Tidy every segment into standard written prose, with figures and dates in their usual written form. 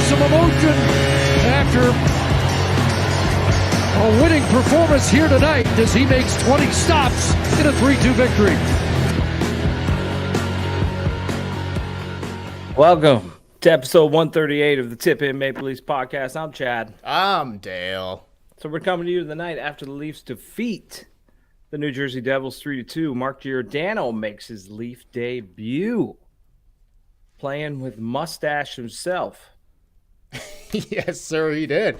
some emotion after a winning performance here tonight as he makes 20 stops in a 3-2 victory. Welcome to episode 138 of the Tip In Maple Leafs podcast. I'm Chad. I'm Dale. So we're coming to you tonight after the Leafs defeat the New Jersey Devils 3-2. Mark Giordano makes his Leaf debut, playing with mustache himself. Yes, sir, he did.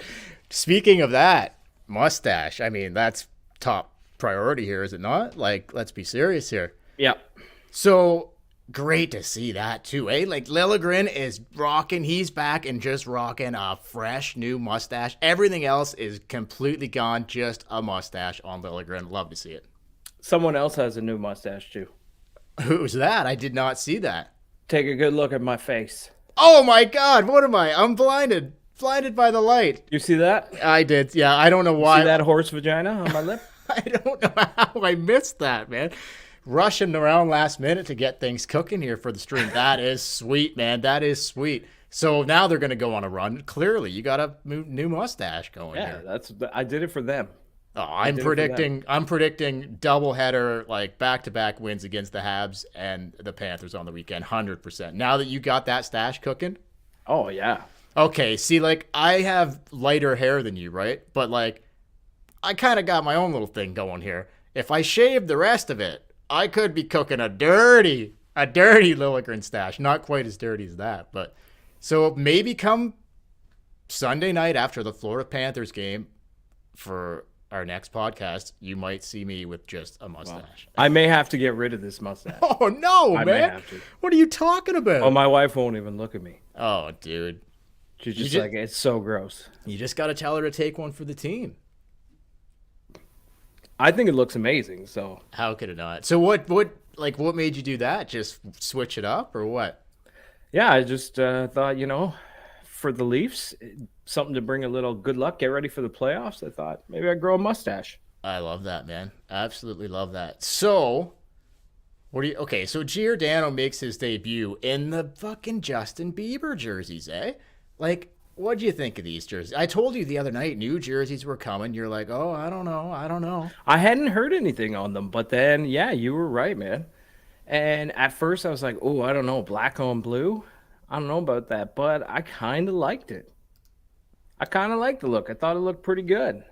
Speaking of that, mustache. I mean, that's top priority here, is it not? Like, let's be serious here. Yep. So great to see that too, eh? Like Liljegren is rocking, he's back and just rocking a fresh new mustache. Everything else is completely gone, just a mustache on Liljegren. Love to see it. Someone else has a new mustache too. Who's that? I did not see that. Take a good look at my face. Oh my God, what am I? I'm blinded by the light. You see that? I did, yeah. I don't know why. See that horse vagina on my lip? I don't know how I missed that, man. Rushing around last minute to get things cooking here for the stream. That is sweet, man. That is sweet. So now they're going to go on a run. Clearly, you got a new mustache going here. Yeah, I did it for them. Oh, I'm predicting doubleheader, like back-to-back wins against the Habs and the Panthers on the weekend, 100%. Now that you got that stash cooking. Oh yeah. Okay, see, like I have lighter hair than you, right? But like I kind of got my own little thing going here. If I shave the rest of it, I could be cooking a dirty Liljegren stash. Not quite as dirty as that, but so maybe come Sunday night after the Florida Panthers game for our next podcast, you might see me with just a mustache. Well, I may have to get rid of this mustache. Oh no, I man! may have to. What are you talking about? Oh, my wife won't even look at me. Oh, dude, She's just like, it's so gross. You just got to tell her to take one for the team. I think it looks amazing. So how could it not? So what made you do that? Just switch it up or what? Yeah, I just thought, for the Leafs, something to bring a little good luck, get ready for the playoffs. I thought maybe I'd grow a mustache. I love that, man. Absolutely love that. So so Giordano makes his debut in the fucking Justin Bieber jerseys, eh? Like, what do you think of these jerseys? I told you the other night new jerseys were coming. You're like, oh, I don't know. I hadn't heard anything on them, but then, yeah, you were right, man. And at first I was like, oh, I don't know, black on blue? I don't know about that, but I kind of liked it. I kind of liked the look. I thought it looked pretty good.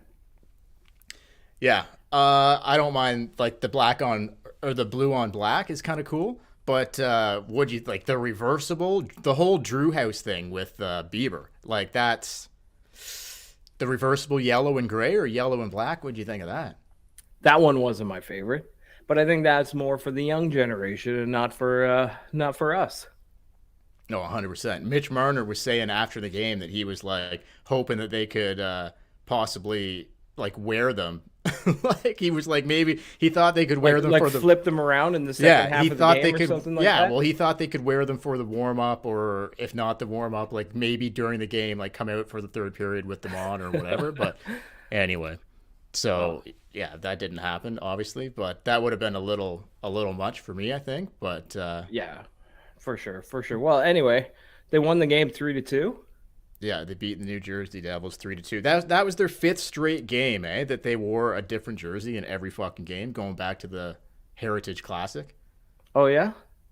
Yeah, I don't mind, like, the black on, or the blue on black is kind of cool. But would you like the reversible, the whole Drew House thing with Bieber? Like that's the reversible yellow and gray or yellow and black. What'd you think of that? That one wasn't my favorite, but I think that's more for the young generation and not for us. No, 100%. Mitch Marner was saying after the game that he was like hoping that they could possibly like wear them. Like he was like maybe he thought they could wear them for the flip them around in the second half of the game or something like that. Yeah, well, he thought they could wear them for the warm up, or if not the warm up, like maybe during the game, like come out for the third period with them on or whatever. But anyway, so yeah, that didn't happen, obviously, but that would have been a little much for me, I think. But yeah, for sure. Well, anyway, they won the game 3-2. Yeah, they beat the New Jersey Devils 3-2. That was their fifth straight game, eh? That they wore a different jersey in every fucking game, going back to the Heritage Classic. Oh yeah,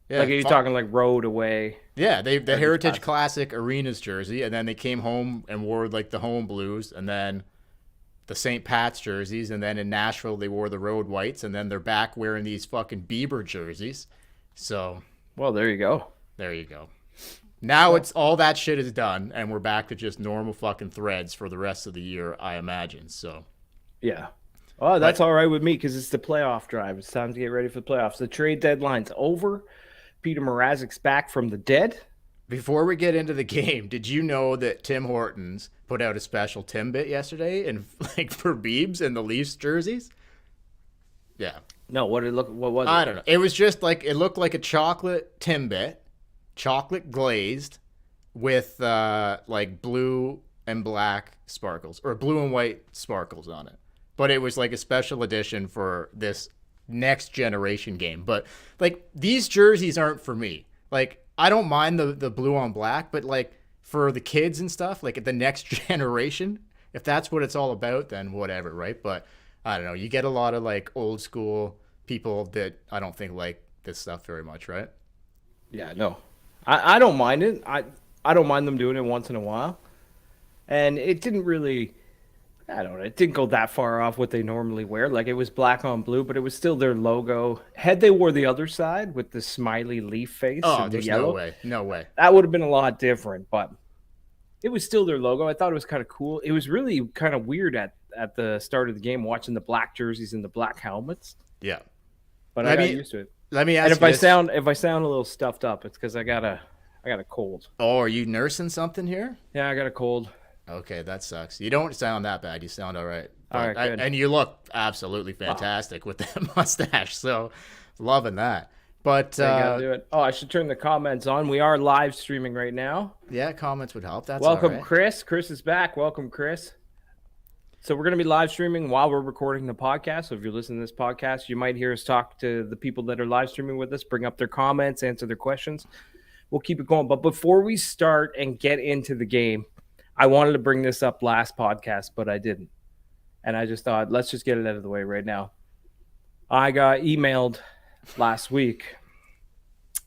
yeah. Like are you talking like road away? Yeah, the Heritage Classic Arenas jersey, and then they came home and wore like the home blues, and then the St. Pat's jerseys, and then in Nashville they wore the road whites, and then they're back wearing these fucking Bieber jerseys. So, well, there you go. Now it's all that shit is done, and we're back to just normal fucking threads for the rest of the year, I imagine. So, yeah. Oh, that's all right with me because it's the playoff drive. It's time to get ready for the playoffs. The trade deadline's over. Peter Mrazek's back from the dead. Before we get into the game, did you know that Tim Hortons put out a special Timbit yesterday, and like for Biebs and the Leafs jerseys? Yeah. No, what was it? I don't know. It was just like it looked like a chocolate Timbit. Chocolate glazed with like blue and black sparkles or blue and white sparkles on it. But it was like a special edition for this next generation game. But like these jerseys aren't for me. Like I don't mind the blue on black, but like for the kids and stuff, like the next generation, if that's what it's all about, then whatever, right? But I don't know. You get a lot of like old school people that I don't think like this stuff very much, right? Yeah, no. I don't mind it. I don't mind them doing it once in a while. And it didn't really, I don't know, it didn't go that far off what they normally wear. Like, it was black on blue, but it was still their logo. Had they wore the other side with the smiley leaf face and the there's yellow, no way. No way. that would have been a lot different. But it was still their logo. I thought it was kind of cool. It was really kind of weird at the start of the game watching the black jerseys and the black helmets. Yeah. But I got used to it. Let me ask And you if I sound a little stuffed up, it's because I got a cold. Oh, are you nursing something here? Yeah, I got a cold. Okay, that sucks. You don't sound that bad. You sound all right. All right, good. And you look absolutely fantastic with that mustache. So, loving that. But I gotta do it. Oh, I should turn the comments on. We are live streaming right now. Yeah, comments would help. That's welcome, all right. Chris. Chris is back. Welcome, Chris. So we're going to be live streaming while we're recording the podcast. So if you're listening to this podcast, you might hear us talk to the people that are live streaming with us, bring up their comments, answer their questions. We'll keep it going. But before we start and get into the game, I wanted to bring this up last podcast, but I didn't. And I just thought, let's just get it out of the way right now. I got emailed last week,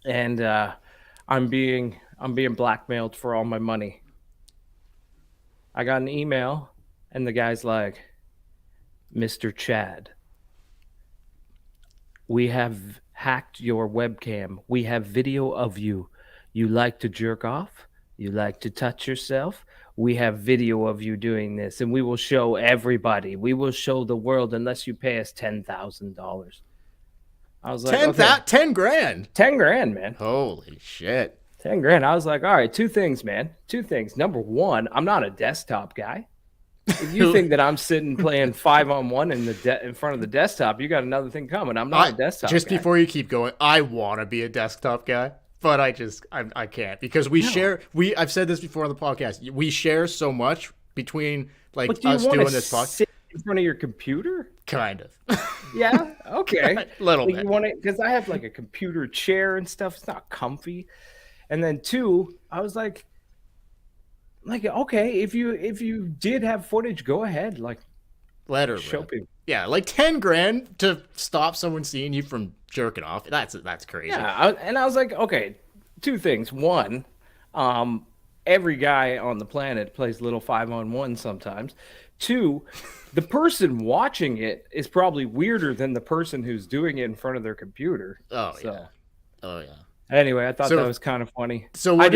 and I'm being blackmailed for all my money. I got an email. And the guy's like, Mr. Chad, we have hacked your webcam. We have video of you. You like to jerk off? You like to touch yourself? We have video of you doing this, and we will show everybody. We will show the world unless you pay us $10,000. I was like, 10 grand. 10 grand, man. Holy shit. 10 grand. I was like, all right, two things, man. Two things. Number one, I'm not a desktop guy. If you think that I'm sitting playing 5-on-1 in front of the desktop, you got another thing coming. I'm not a desktop just guy. Before you keep going, I want to be a desktop guy, but I can't because I've said this before on the podcast. We share so much between like us doing this podcast. Sit in front of your computer? Kind of. Yeah. Okay. A little bit. You want it because I have like a computer chair and stuff. It's not comfy. And then two, I was like, okay, if you did have footage, go ahead. Like, let her show people. Yeah, like 10 grand to stop someone seeing you from jerking off. That's crazy. Yeah, I was like, okay, two things. One, every guy on the planet plays little 5-on-1 sometimes. Two, the person watching it is probably weirder than the person who's doing it in front of their computer. Oh yeah. Anyway, I thought that was kind of funny. So I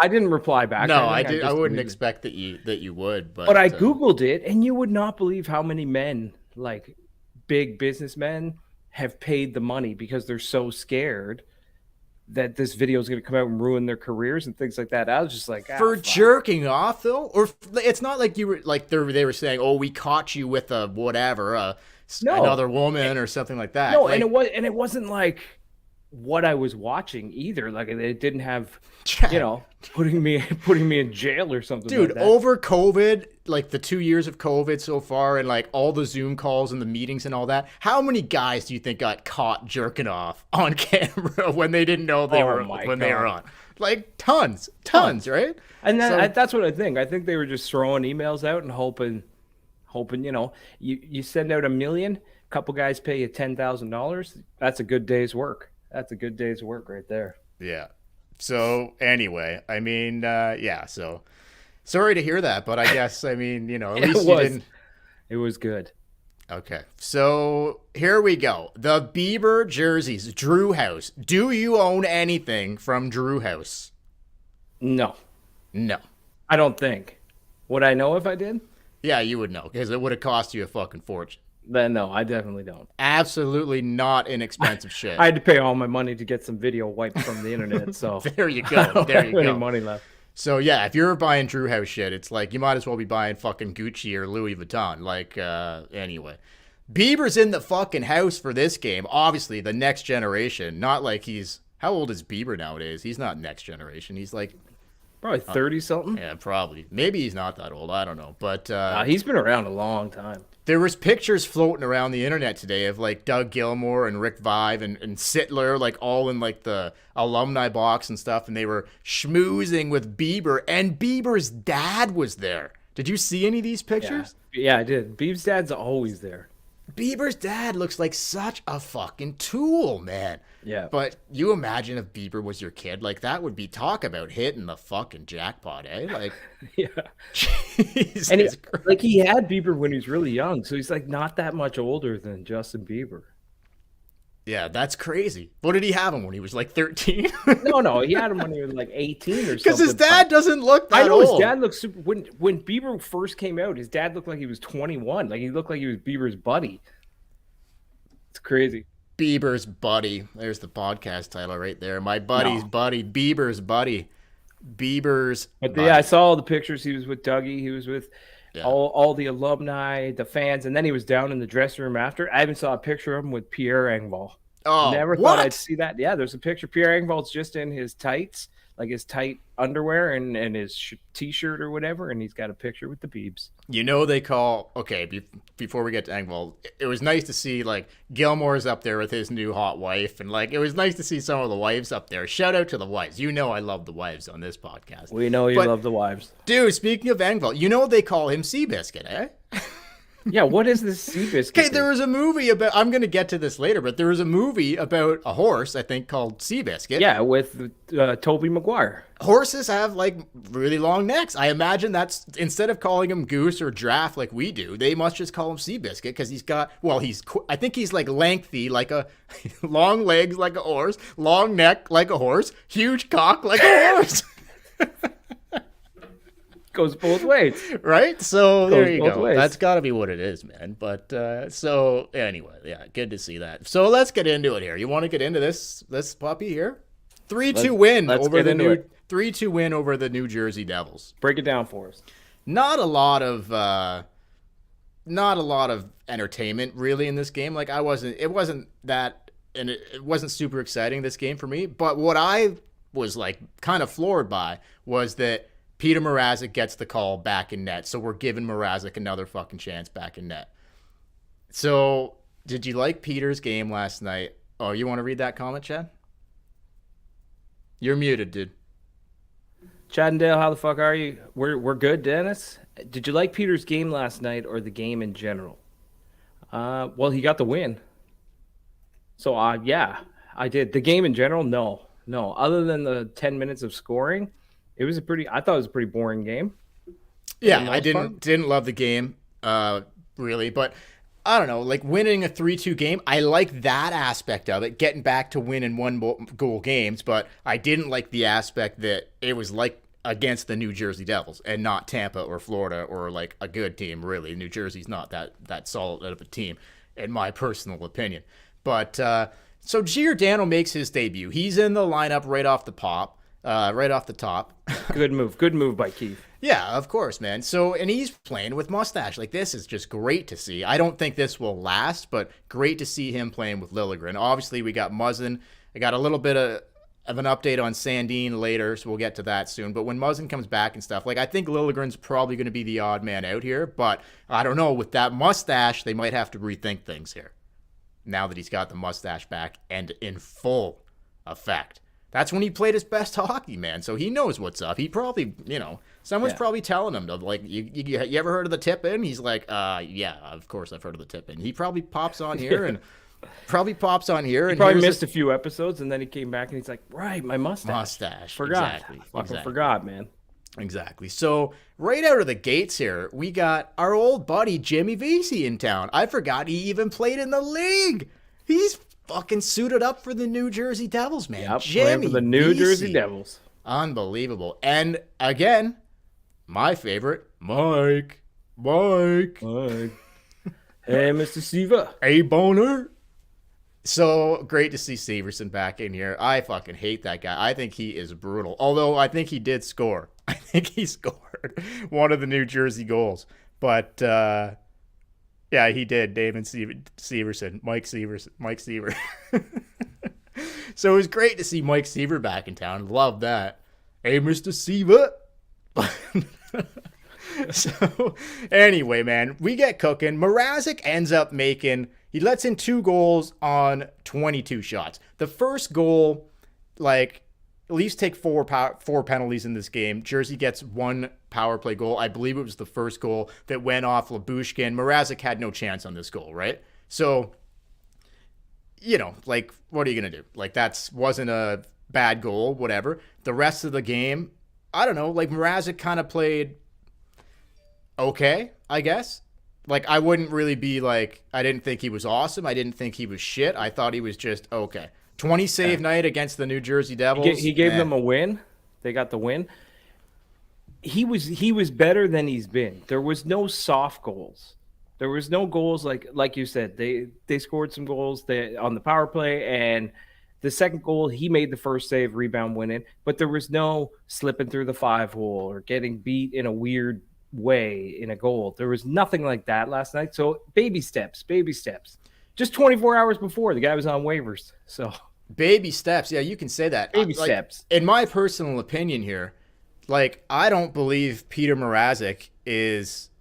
didn't reply back. No, I wouldn't expect that you would. But I Googled it, and you would not believe how many men, like big businessmen, have paid the money because they're so scared that this video is going to come out and ruin their careers and things like that. I was just like, for jerking off though, or it's not like you were like they were saying, oh, we caught you with a whatever, another woman or something like that. No, like, and it wasn't like what I was watching either. Like, it didn't have, putting me in jail or something. Dude, like that. over COVID, like the 2 years of COVID so far, and like all the Zoom calls and the meetings and all that, how many guys do you think got caught jerking off on camera when they didn't know they were on? Like tons, right? And that's what I think. I think they were just throwing emails out and hoping, you send out 1 million, a couple guys pay you $10,000. That's a good day's work. That's a good day's work right there. Yeah. So anyway, I mean, so sorry to hear that, but I guess, at least you didn't. It was good. Okay. So here we go. The Bieber jerseys, Drew House. Do you own anything from Drew House? No. No. I don't think. Would I know if I did? Yeah, you would know because it would have cost you a fucking fortune. Then no, I definitely don't. Absolutely not inexpensive shit. I had to pay all my money to get some video wiped from the internet, so there you go. There you go. Any money left. So yeah, if you're buying Drew House shit, it's like you might as well be buying fucking Gucci or Louis Vuitton. Like, anyway, Bieber's in the fucking house for this game. Obviously, the next generation. Not like how old is Bieber nowadays? He's not next generation. He's like Probably 30 something. Yeah, probably. Maybe he's not that old. I don't know. But He's been around a long time. there was pictures floating around the internet today of like Doug Gilmour and Rick Vive and Sittler, like all in like the alumni box and stuff, and they were schmoozing with Bieber, and Bieber's dad was there. Did you see any of these pictures? Yeah, I did. Beeb's dad's always there. Bieber's dad looks like such a fucking tool, man. Yeah. But you imagine if Bieber was your kid, like that would be talk about hitting the fucking jackpot, eh? Like, Yeah. Jesus And Christ. like he had Bieber when he was really young, so he's like not that much older than Justin Bieber. Yeah, that's crazy. What did he have him when he was like 13? No, he had him when he was like 18 or something. Because his dad doesn't look that I know old. his dad looks super. When Bieber first came out, his dad looked like he was 21. Like he looked like he was Bieber's buddy. It's crazy. Bieber's buddy. There's the podcast title right there. My buddy's buddy. Bieber's buddy. Bieber's But buddy. yeah, I saw all the pictures. He was with Dougie. He was with Yeah. all the alumni, the fans, and then he was down in the dressing room after. I even saw a picture of him with Pierre Engvall. Oh, Never what? thought I'd see that. Yeah, there's a picture. Pierre Engvall's just in his tights, like his tight underwear and his t-shirt or whatever, and he's got a picture with the Biebs. You know they call... Okay, before we get to Engvall, it was nice to see, like, Gilmore's up there with his new hot wife, and, like, it was nice to see some of the wives up there. Shout out to the wives. You know I love the wives on this podcast. We know you But- love the wives. Dude, speaking of Engvall, you know they call him Seabiscuit, eh? Yeah, what is this Seabiscuit? Okay, there was a movie about... I'm going to get to this later, but there was a movie about a horse, I think, called Seabiscuit. Yeah, with Toby Maguire. Horses have, like, really long necks. I imagine that's... Instead of calling him Goose or Giraffe like we do, they must just call him Seabiscuit because he's got... Well, I think he's, like, lengthy like a... long legs like a horse, long neck like a horse, huge cock like a horse. Goes both ways. Right? So there Goes you both go. ways. That's got to be what it is, man. But so anyway, yeah, good to see that. So let's get into it here. You want to get into this puppy here? 3-2 win let's over get the into new it. 3-2 win over the New Jersey Devils. Break it down for us. Not a lot of entertainment really in this game. Like it wasn't super exciting this game for me. But what I was like kind of floored by was that Peter Mrazek gets the call back in net. So we're giving Mrazek another fucking chance back in net. So did you like Peter's game last night? Oh, you want to read that comment, Chad? You're muted, dude. Chad and Dale, how the fuck are you? We're good, Dennis. Did you like Peter's game last night or the game in general? Well, he got the win. So yeah, I did. The game in general, no. Other than the 10 minutes of scoring, I thought it was a pretty boring game. Yeah, I didn't love the game, really, but I don't know, like winning a 3-2 game, I like that aspect of it, getting back to winning one-goal games, but I didn't like the aspect that it was like against the New Jersey Devils and not Tampa or Florida or like a good team, really. New Jersey's not that solid of a team, in my personal opinion. But so Giordano makes his debut. He's in the lineup right off the top. Good move by Keith. Yeah, of course, man. So, and he's playing with mustache. Like, this is just great to see. I don't think this will last, but great to see him playing with Liljegren. Obviously, we got Muzzin. I got a little bit of an update on Sandin later, so we'll get to that soon. But when Muzzin comes back and stuff, like, I think Liljegren's probably going to be the odd man out here. But I don't know. With that mustache, they might have to rethink things here. Now that he's got the mustache back and in full effect. That's when he played his best hockey, man. So he knows what's up. He probably, someone's probably telling him to, like, you ever heard of the tip-in? He's like, yeah, of course I've heard of the tip-in. He probably pops on here and He probably missed a few episodes, and then he came back and he's like, right, my mustache. Forgot. Fucking forgot, man. Exactly. So right out of the gates here, we got our old buddy Jimmy Vesey in town. I forgot he even played in the league. He's fucking suited up for the New Jersey Devils, man. Yep, playing for the New Jersey Devils. Unbelievable. And again, my favorite, Mike. Hey, Mr. Siva. Hey, Boner. So great to see Severson back in here. I fucking hate that guy. I think he is brutal. Although I think he did score. I think he scored one of the New Jersey goals. But yeah, he did. Damon Severson. Mike Seaver. So it was great to see Mike Seaver back in town. Love that. Hey, Mr. Seaver. So, anyway, man, we get cooking. Mrazek ends up he lets in 2 goals on 22 shots. The first goal, like, Leafs take 4 penalties in this game. Jersey gets 1 power play goal. I believe it was the first goal that went off Labushkin. Mrazek had no chance on this goal, right? So, like, what are you going to do? Like, wasn't a bad goal, whatever. The rest of the game, I don't know. Like, Mrazek kind of played okay, I guess. Like, I wouldn't really be like, I didn't think he was awesome. I didn't think he was shit. I thought he was just okay. 20 save night against the New Jersey Devils. He gave them a win. They got the win. He was better than he's been. There was no soft goals. There was no goals like you said. They scored some goals on the power play, and the second goal he made the first save, rebound, winning. But there was no slipping through the 5-hole or getting beat in a weird way in a goal. There was nothing like that last night. So baby steps. Just 24 hours before, the guy was on waivers. So baby steps. Yeah, you can say that. Baby steps. In my personal opinion here, like, I don't believe Peter Mrazek is.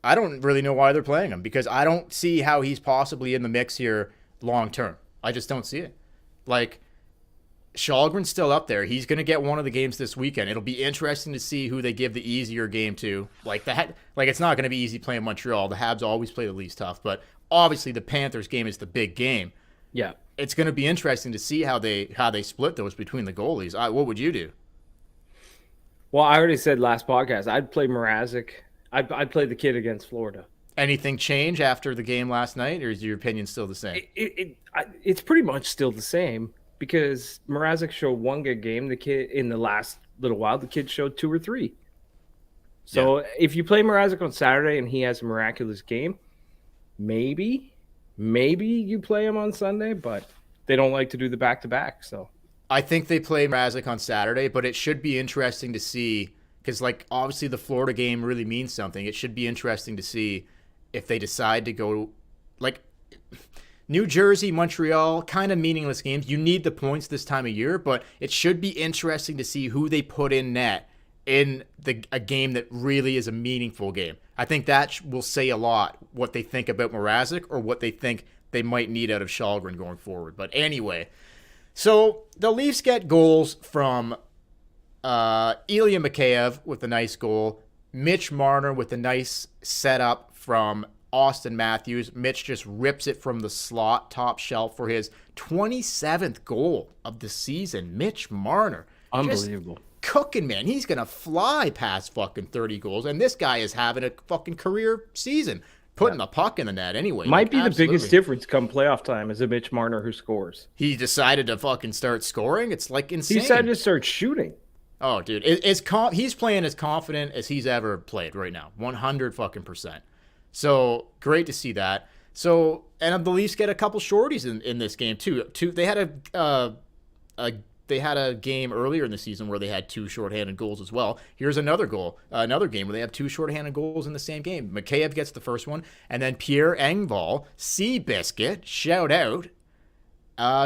I don't really know why they're playing him, because I don't see how he's possibly in the mix here long term. I just don't see it. Like, Shalgren's still up there. He's going to get one of the games this weekend. It'll be interesting to see who they give the easier game to. Like that, like, it's not going to be easy playing Montreal. The Habs always play the least tough, but obviously the Panthers game is the big game. Yeah, it's going to be interesting to see how they split those between the goalies. What would you do? Well, I already said last podcast I'd play Mrazek. I'd play the kid against Florida. Anything change after the game last night, or is your opinion still the same? It's pretty much still the same, because Mrazek showed 1 good game. The kid, in the last little while, the kid showed 2 or 3. So if you play Mrazek on Saturday and he has a miraculous game, maybe you play him on Sunday, but they don't like to do the back-to-back. So I think they play Mrazek on Saturday, but it should be interesting to see, because, like, obviously the Florida game really means something. It should be interesting to see if they decide to go, like, New Jersey, Montreal, kind of meaningless games. You need the points this time of year, but it should be interesting to see who they put in net in a game that really is a meaningful game. I think that will say a lot what they think about Mrazek, or what they think they might need out of Shalgren going forward. But anyway, so the Leafs get goals from Ilya Mikheyev with a nice goal, Mitch Marner with a nice setup from Austin Matthews. Mitch just rips it from the slot, top shelf, for his 27th goal of the season. Mitch Marner. Unbelievable. Just cooking, man. He's going to fly past fucking 30 goals, and this guy is having a fucking career season, putting the puck in the net anyway. Might be the biggest difference come playoff time is a Mitch Marner who scores. He decided to fucking start scoring. It's like insane. He decided to start shooting. Oh, dude. He's playing as confident as he's ever played right now. 100%. So great to see that. So, and the Leafs get a couple shorties in this game too. They had a game earlier in the season where they had 2 shorthanded goals as well. Here's another game where they have 2 shorthanded goals in the same game. Mikheyev gets the first one, and then Pierre Engvall, Seabiscuit, shout out,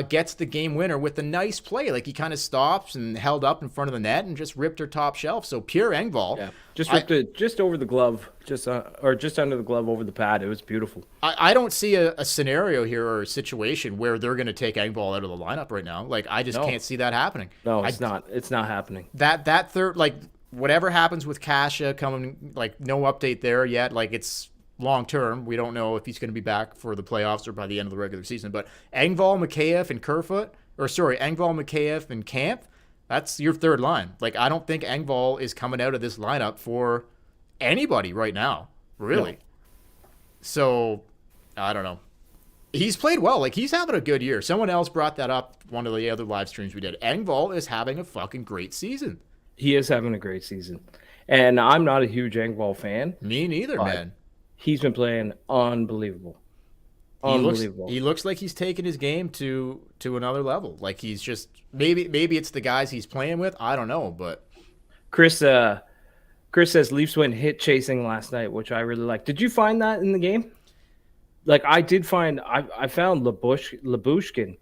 gets the game winner with a nice play. Like, he kind of stops and held up in front of the net and just ripped her top shelf. So Pierre Engvall, just ripped it just over the glove, just under the glove, over the pad. It was beautiful. I don't see a scenario here or a situation where they're going to take Engvall out of the lineup right now. Like, I just can't see that happening. No, it's not. It's not happening. That third, like, whatever happens with Kasha coming, like, no update there yet. Like, it's long term. We don't know if he's going to be back for the playoffs or by the end of the regular season. But Engvall, Mikheyev, and Engvall, Mikheyev, and Camp, that's your third line. Like, I don't think Engvall is coming out of this lineup for anybody right now, really. No. So, I don't know. He's played well. Like, he's having a good year. Someone else brought that up one of the other live streams we did. Engvall is having a fucking great season. He is having a great season. And I'm not a huge Engvall fan. Me neither, man. He's been playing unbelievable. He looks like he's taking his game to another level. Like, he's just maybe it's the guys he's playing with. I don't know, but Chris says Leafs went hit chasing last night, which I really like. Did you find that in the game? Like, I did find I found Labushkin.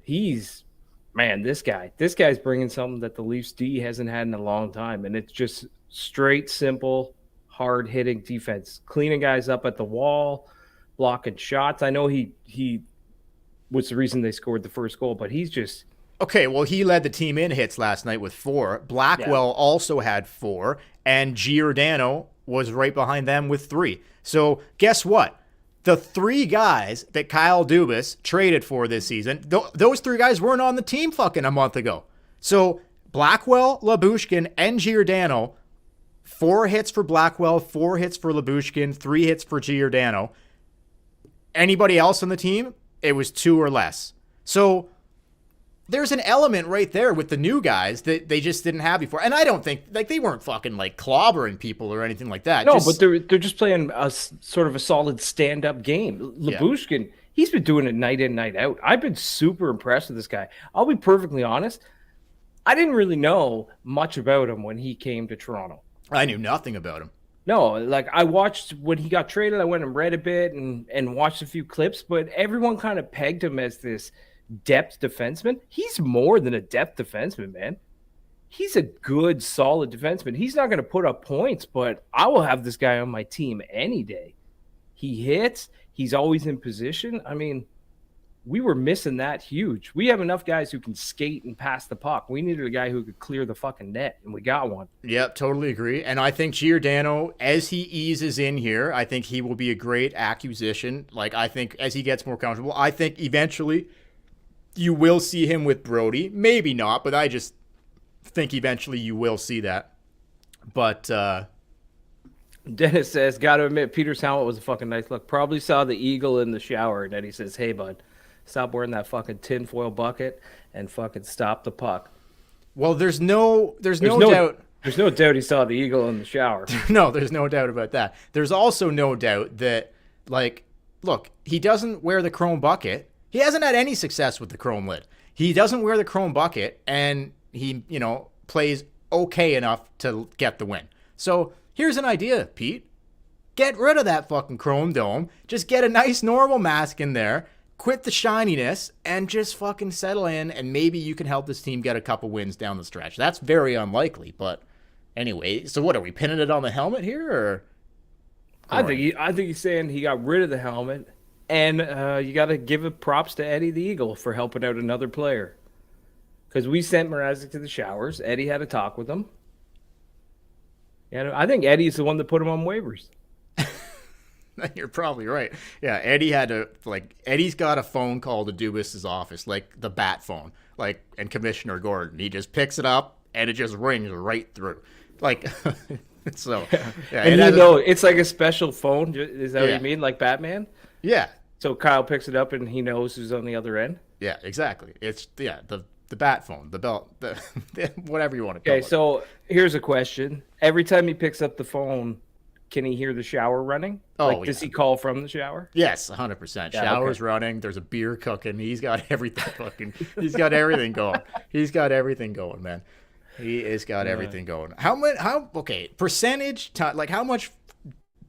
He's man, this guy's bringing something that the Leafs D hasn't had in a long time, and it's just straight, simple, hard hitting defense, cleaning guys up at the wall, blocking shots. I know he was the reason they scored the first goal, but he's just Okay, well, he led the team in hits last night with 4. Blackwell also had 4, and Giordano was right behind them with 3. So guess what? The 3 guys that Kyle Dubas traded for this season, those 3 guys weren't on the team fucking a month ago. So Blackwell, Lyubushkin, and Giordano, 4 hits for Blackwell, 4 hits for Lyubushkin, 3 hits for Giordano. Anybody else on the team, it was 2 or less. So there's an element right there with the new guys that they just didn't have before. And I don't think, like, they weren't fucking, like, clobbering people or anything like that. No, but they're just playing a sort of a solid stand-up game. Lyubushkin, he's been doing it night in, night out. I've been super impressed with this guy. I'll be perfectly honest. I didn't really know much about him when he came to Toronto. I knew nothing about him. No, like, I watched when he got traded. I went and read a bit and watched a few clips, but everyone kind of pegged him as this depth defenseman. He's more than a depth defenseman, man. He's a good, solid defenseman. He's not going to put up points, but I will have this guy on my team any day. He hits. He's always in position. I mean, we were missing that huge. We have enough guys who can skate and pass the puck. We needed a guy who could clear the fucking net, and we got one. Yep, totally agree. And I think Giordano, as he eases in here, I think he will be a great acquisition. Like, I think as he gets more comfortable, I think eventually you will see him with Brody. Maybe not, but I just think eventually you will see that. But Dennis says, got to admit, Peter's helmet was a fucking nice look. Probably saw the eagle in the shower, and then he says, hey, bud, stop wearing that fucking tinfoil bucket and fucking stop the puck. Well, there's no doubt. There's no doubt he saw the eagle in the shower. No, there's no doubt about that. There's also no doubt that, like, look, he doesn't wear the chrome bucket. He hasn't had any success with the chrome lid. He doesn't wear the chrome bucket, and he, plays okay enough to get the win. So here's an idea, Pete. Get rid of that fucking chrome dome. Just get a nice normal mask in there. Quit the shininess and just fucking settle in, and maybe you can help this team get a couple wins down the stretch. That's very unlikely, but anyway. So what, are we pinning it on the helmet here, or? I think he's saying he got rid of the helmet. And you got to give props to Eddie the Eagle for helping out another player. Because we sent Mrazek to the showers. Eddie had a talk with him. And I think Eddie's the one that put him on waivers. You're probably right. Yeah, Eddie's got a phone call to Dubas' office, like the bat phone, and Commissioner Gordon. He just picks it up, and it just rings right through. So, yeah. And it's like a special phone. Is that what you mean? Like Batman? Yeah. So Kyle picks it up and he knows who's on the other end? Yeah, exactly. It's, the bat phone, the belt, whatever you want to call it. Okay, so here's a question. Every time he picks up the phone, can he hear the shower running? Does he call from the shower? Yes, 100%. Shower's running. There's a beer cooking. He's got everything cooking. He's got everything going. He's got everything going, man. He has got everything going. Percentage, how much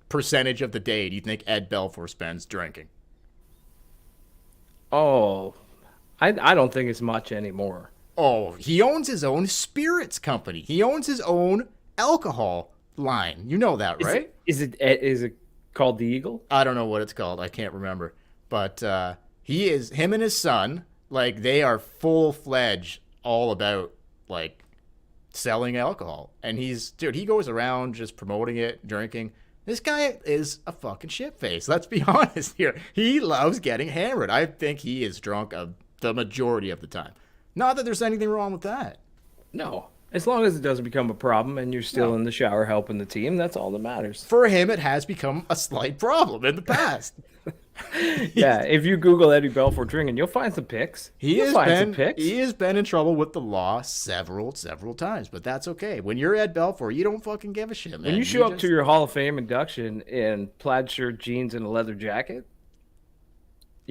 percentage of the day do you think Ed Belfour spends drinking? Oh, I don't think it's much anymore. Oh, he owns his own spirits company. He owns his own alcohol line. You know that, right? Is it called the Eagle? I don't know what it's called. I can't remember. But him and his son, they are full-fledged all about, selling alcohol. And he goes around just promoting it, drinking. This guy is a fucking shitface. Let's be honest here. He loves getting hammered. I think he is drunk the majority of the time. Not that there's anything wrong with that. No. As long as it doesn't become a problem and you're still in the shower helping the team, that's all that matters. For him, it has become a slight problem in the past. Yeah, if you Google Eddie Belfour drinking, you'll find some pics. He has been in trouble with the law several times, but that's okay. When you're Ed Belfour, you don't fucking give a shit, man. When you show up to your Hall of Fame induction in plaid shirt, jeans, and a leather jacket,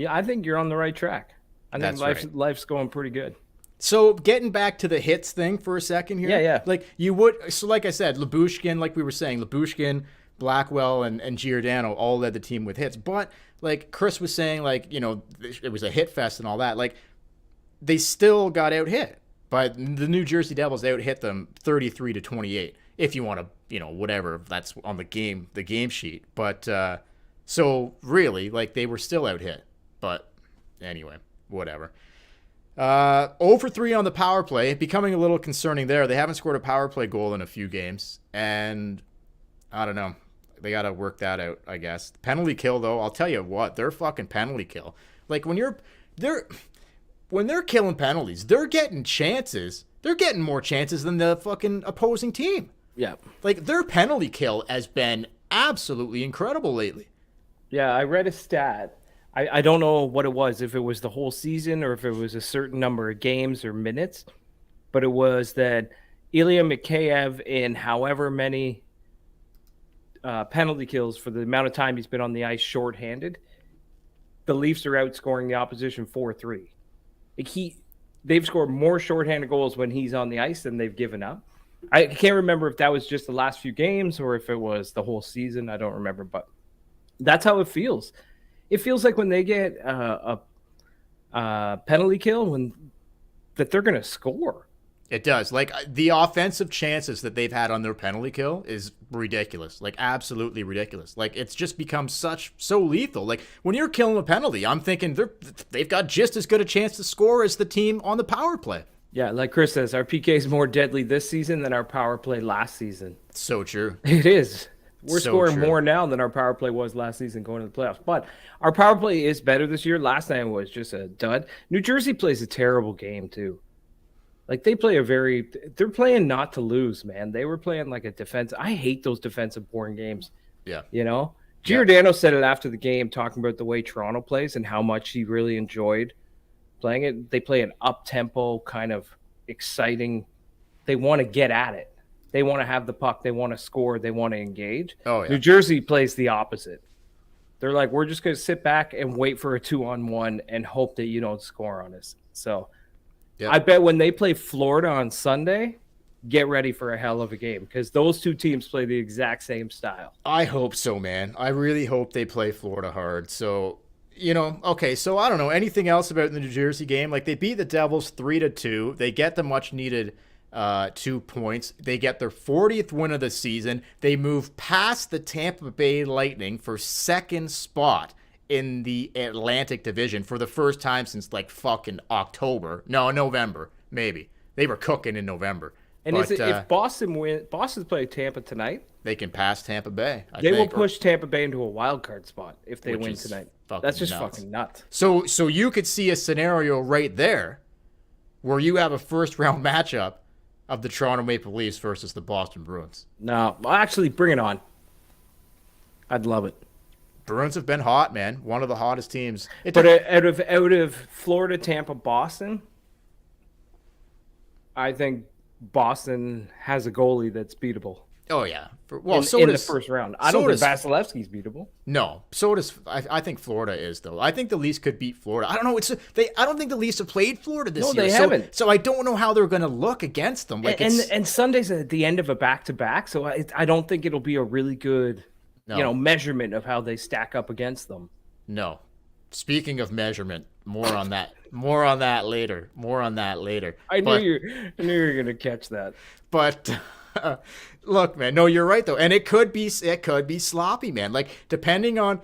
I think you're on the right track. I think life's going pretty good. So getting back to the hits thing for a second here. Yeah. Like I said, Lyubushkin, like we were saying, Lyubushkin, Blackwell, and Giordano all led the team with hits. But like Chris was saying, it was a hit fest and all that. they still got out hit. But the New Jersey Devils out hit them 33-28. If you want to, whatever, that's on the game sheet. But so really, like, they were still out hit. But anyway, whatever. 0 for 3 on the power play, becoming a little concerning there. They haven't scored a power play goal in a few games, and I don't know. They got to work that out, I guess. Penalty kill, though, I'll tell you what, their fucking penalty kill. Like, when they're killing penalties, they're getting chances. They're getting more chances than the fucking opposing team. Yeah. Like, their penalty kill has been absolutely incredible lately. Yeah, I read a stat. I don't know what it was, if it was the whole season or if it was a certain number of games or minutes, but it was that Ilya Mikheyev, in however many penalty kills for the amount of time he's been on the ice shorthanded, the Leafs are outscoring the opposition 4-3. Like they've scored more shorthanded goals when he's on the ice than they've given up. I can't remember if that was just the last few games or if it was the whole season. I don't remember, but that's how it feels. It feels like when they get a penalty kill, that they're going to score. It does. Like, the offensive chances that they've had on their penalty kill is ridiculous. Like, absolutely ridiculous. Like, it's just become so lethal. Like, when you're killing a penalty, I'm thinking they've got just as good a chance to score as the team on the power play. Yeah, like Chris says, our PK is more deadly this season than our power play last season. So true. It is. We're So scoring true. more now than our power play was last season going to the playoffs. But our power play is better this year. Last night was just a dud. New Jersey plays a terrible game, too. Like, they're playing not to lose, man. They were playing like a defense. I hate those defensive boring games. Yeah. Giordano said it after the game, talking about the way Toronto plays and how much he really enjoyed playing it. They play an up-tempo, kind of exciting. They want to get at it. They want to have the puck. They want to score. They want to engage. Oh, yeah. New Jersey plays the opposite. They're like, we're just going to sit back and wait for a 2-on-1 and hope that you don't score on us. So Yep. I bet when they play Florida on Sunday, get ready for a hell of a game because those two teams play the exact same style. I hope so, man. I really hope they play Florida hard. So, okay, so I don't know anything else about the New Jersey game. Like, they beat the Devils 3-2. They get the much needed 2 points. They get their 40th win of the season. They move past the Tampa Bay Lightning for second spot in the Atlantic Division for the first time since like fucking November, maybe. They were cooking in November. And if Boston's playing Tampa tonight, they can pass Tampa Bay. They will push Tampa Bay into a wild card spot if they win tonight. That's just nuts. fucking nuts. So you could see a scenario right there where you have a first round matchup of the Toronto Maple Leafs versus the Boston Bruins. No, actually, bring it on. I'd love it. Bruins have been hot, man. One of the hottest teams. But out of Florida, Tampa, Boston, I think Boston has a goalie that's beatable. Oh yeah. In the first round. I don't think Vasilevsky's beatable. No. So does I think Florida is though. I think the Leafs could beat Florida. I don't know. I don't think the Leafs have played Florida this year. No, they haven't. So I don't know how they're going to look against them. Like and Sunday's at the end of a back-to-back, so I don't think it'll be a really good measurement of how they stack up against them. No. Speaking of measurement, more on that. More on that later. I knew you were going to catch that. But look, man, no, you're right though, and it could be sloppy, man. Like depending on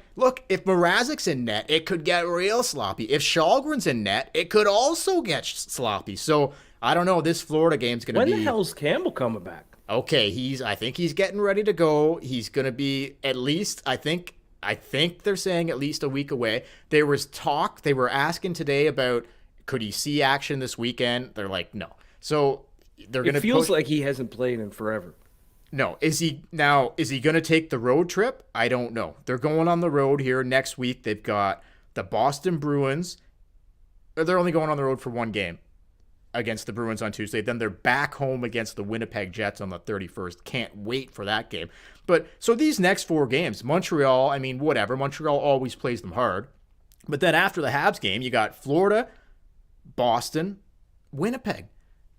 if Mrazek's in net, it could get real sloppy. If Shalgren's in net, it could also get sloppy. So I don't know. This Florida game's gonna be. When the hell's Campbell coming back? Okay, I think he's getting ready to go. He's gonna be at least. I think they're saying at least a week away. There was talk. They were asking today about could he see action this weekend. They're like no. So. It feels like he hasn't played in forever. No. Is he going to take the road trip? I don't know. They're going on the road here next week. They've got the Boston Bruins. They're only going on the road for one game against the Bruins on Tuesday. Then they're back home against the Winnipeg Jets on the 31st. Can't wait for that game. But so these next 4 games, Montreal, whatever. Montreal always plays them hard. But then after the Habs game, you got Florida, Boston, Winnipeg.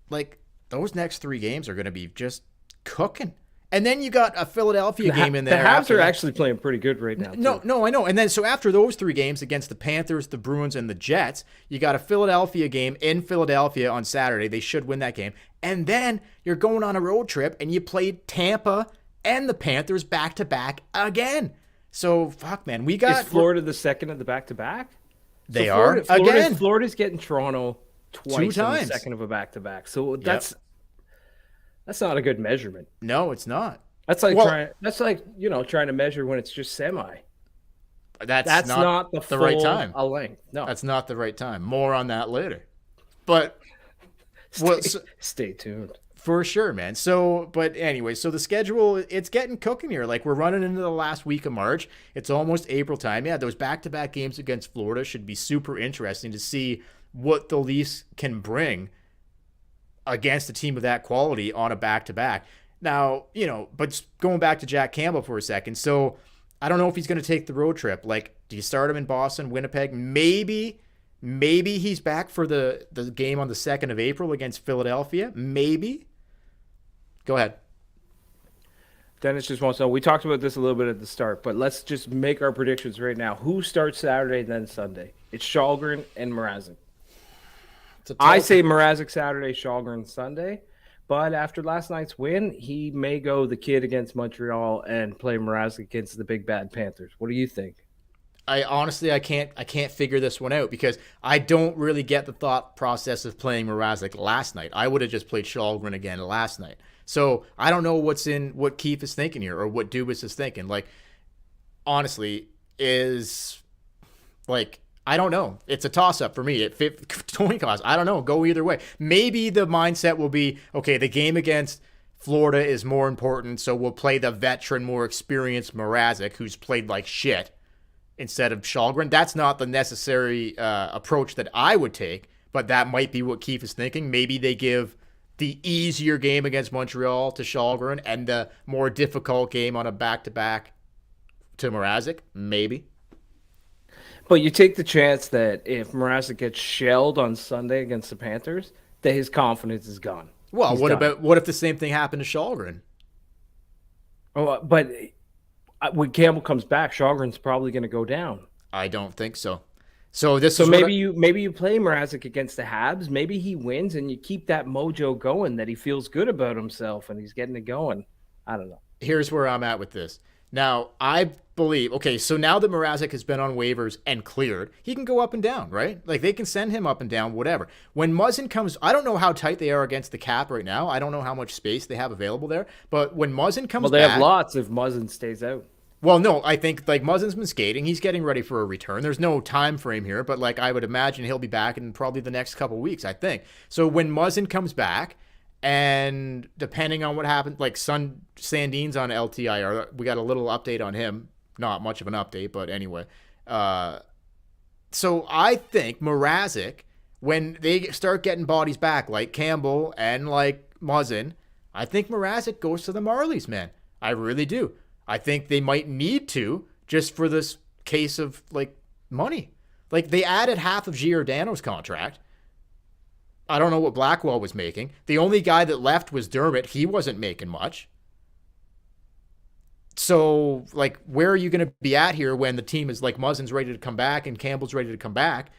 Like, those next 3 games are going to be just cooking. And then you got a Philadelphia game in there. The Habs after are that. actually playing pretty good right now. No, I know. And then so after those 3 games against the Panthers, the Bruins, and the Jets, you got a Philadelphia game in Philadelphia on Saturday. They should win that game. And then you're going on a road trip and you played Tampa and the Panthers back-to-back again. So, fuck, man. We got... Is Florida the second of the back-to-back? They so are. Again. Florida's getting Toronto twice 2 in times. the second of a back-to-back. So that's not a good measurement. No, it's not. That's like trying to measure when it's just semi. That's not the right time. A length. No. That's not the right time. More on that later. But stay tuned. For sure, man. So, but anyway, so the schedule, it's getting cooking here. Like, we're running into the last week of March. It's almost April time. Yeah, those back-to-back games against Florida should be super interesting to see what the Leafs can bring against a team of that quality on a back-to-back. Now, but going back to Jack Campbell for a second. So, I don't know if he's going to take the road trip. Like, do you start him in Boston, Winnipeg? Maybe he's back for the game on the 2nd of April against Philadelphia. Maybe. Go ahead. Dennis just wants to know. We talked about this a little bit at the start, but let's just make our predictions right now. Who starts Saturday, then Sunday? It's Shalgren and Mrazek. I say Mrazek Saturday, Shalgren Sunday. But after last night's win, he may go the kid against Montreal and play Mrazek against the big bad Panthers. What do you think? I honestly can't figure this one out because I don't really get the thought process of playing Mrazek last night. I would have just played Shalgren again last night. So I don't know what Keefe is thinking here or what Dubas is thinking. Like, honestly, I don't know. It's a toss-up for me. Coin cost. I don't know. Go either way. Maybe the mindset will be, okay, the game against Florida is more important, so we'll play the veteran, more experienced Mrazek, who's played like shit, instead of Shalgren. That's not the necessary approach that I would take, but that might be what Keefe is thinking. Maybe they give the easier game against Montreal to Shalgren and the more difficult game on a back-to-back to Mrazek. Maybe. But you take the chance that if Mrazek gets shelled on Sunday against the Panthers, that his confidence is gone. Well, what if the same thing happened to Shalgren? Oh, but when Campbell comes back, Shalgren's probably going to go down. I don't think so. So maybe you play Mrazek against the Habs. Maybe he wins, and you keep that mojo going that he feels good about himself and he's getting it going. I don't know. Here's where I'm at with this. Now, I believe, okay, so now that Mrazek has been on waivers and cleared, he can go up and down, right? Like, they can send him up and down, whatever. When Muzzin comes, I don't know how tight they are against the cap right now. I don't know how much space they have available there. But when Muzzin comes back... Well, they have lots if Muzzin stays out. Well, no, I think, like, Muzzin's been skating. He's getting ready for a return. There's no time frame here, but, like, I would imagine he'll be back in probably the next couple weeks, I think. So when Muzzin comes back... And depending on what happens, like Sandin's on LTIR, we got a little update on him. Not much of an update, but anyway. So I think Mrazek, when they start getting bodies back, like Campbell and like Muzzin, I think Mrazek goes to the Marlies, man. I really do. I think they might need to, just for this case of like money. Like, they added half of Giordano's contract. I don't know what Blackwell was making. The only guy that left was Dermott. He wasn't making much. So, like, where are you going to be at here when the team is like Muzzin's ready to come back and Campbell's ready to come back?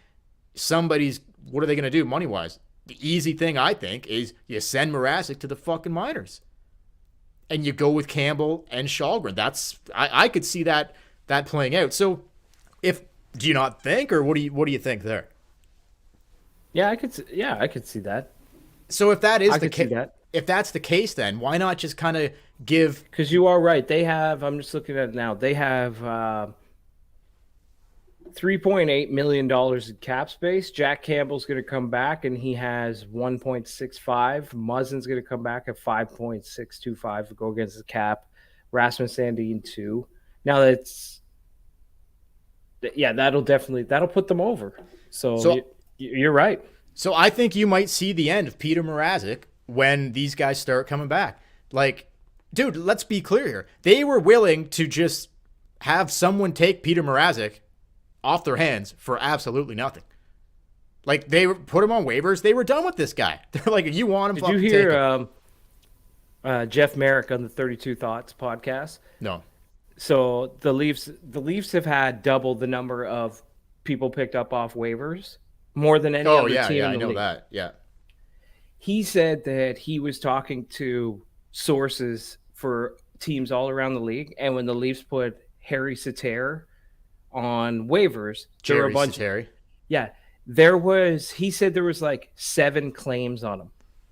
What are they going to do money-wise? The easy thing, I think, is you send Mrazek to the fucking minors. And you go with Campbell and Shalgren. I could see that playing out. So, do you not think, or what do you think there? Yeah, I could see that. So if that is the case, if that's the case, then why not just kind of give? Because you are right. They have. I'm just looking at it now. They have $3.8 million in cap space. Jack Campbell's going to come back, and he has 1.65. Muzzin's going to come back at 5.625 to go against the cap. Rasmus Sandin 2. Now that'll put them over. So you're right. So I think you might see the end of Peter Mrazek when these guys start coming back. Like, dude, let's be clear here. They were willing to just have someone take Peter Mrazek off their hands for absolutely nothing. Like, they put him on waivers. They were done with this guy. They're like, if you want him, Did you hear Jeff Merrick on the 32 Thoughts podcast. No. So the Leafs have had double the number of people picked up off waivers, more than any other team in the I know league. that. Yeah. He said that he was talking to sources for teams all around the league, and when the Leafs put Harry Sater on waivers, there were a bunch. Yeah, he said there was like 7 claims on him,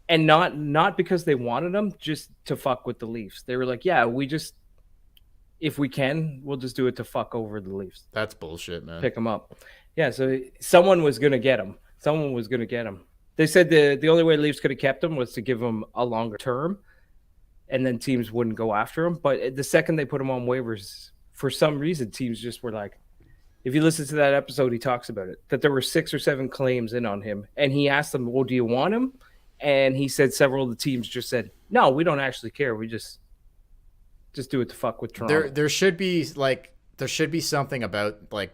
and not because they wanted him, just to fuck with the Leafs. They were like, yeah, if we can, we'll just do it to fuck over the Leafs. That's bullshit, man. Pick him up. Yeah, so someone was going to get him. They said the only way the Leafs could have kept him was to give him a longer term, and then teams wouldn't go after him. But the second they put him on waivers, for some reason, teams just were like, if you listen to that episode, he talks about it, that there were 6 or 7 claims in on him. And he asked them, well, do you want him? And he said several of the teams just said, no, we don't actually care. We just do it to fuck with Toronto. There should be something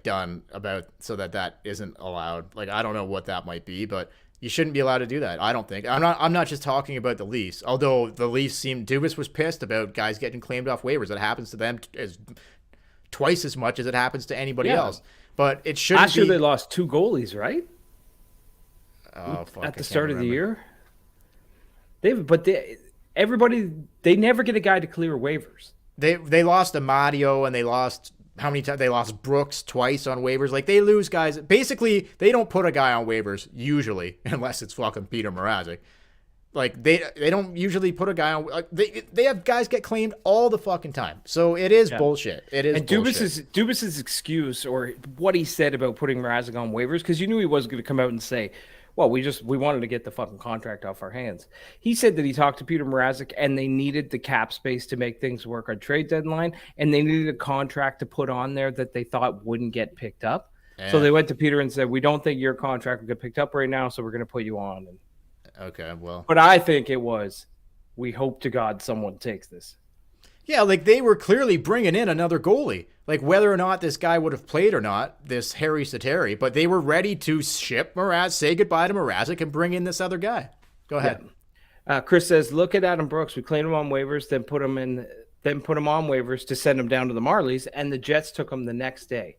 done about so that isn't allowed. Like, I don't know what that might be, but you shouldn't be allowed to do that. I don't think. I'm not just talking about the Leafs. Although the Leafs Dubas was pissed about guys getting claimed off waivers. It happens to them as twice as much as it happens to anybody else. But it shouldn't. Last year they lost 2 goalies, right? Oh, fuck, at the start of the year. They never get a guy to clear waivers. They lost Amadio, and they lost how many times? They lost Brooks twice on waivers. Like, they lose guys. Basically, they don't put a guy on waivers usually, unless it's fucking Peter Mrazek. Like, they don't usually put a guy on. They have guys get claimed all the fucking time. So it is bullshit. It is. And Dubas's excuse, or what he said about putting Mrazek on waivers, because you knew he wasn't going to come out and say, well, we wanted to get the fucking contract off our hands. He said that he talked to Peter Mrazek and they needed the cap space to make things work on trade deadline, and they needed a contract to put on there that they thought wouldn't get picked up. Yeah. So they went to Peter and said, we don't think your contract will get picked up right now, so we're going to put you on. Okay, well. But I think it was, we hope to God someone takes this. Yeah, like, they were clearly bringing in another goalie. Like, whether or not this guy would have played or not, this Harry Sateri, but they were ready to ship Mrazek, say goodbye to Mrazek, and bring in this other guy. Go ahead. Yeah. Chris says, look at Adam Brooks. We claimed him on waivers, then put him on waivers to send him down to the Marlies, and the Jets took him the next day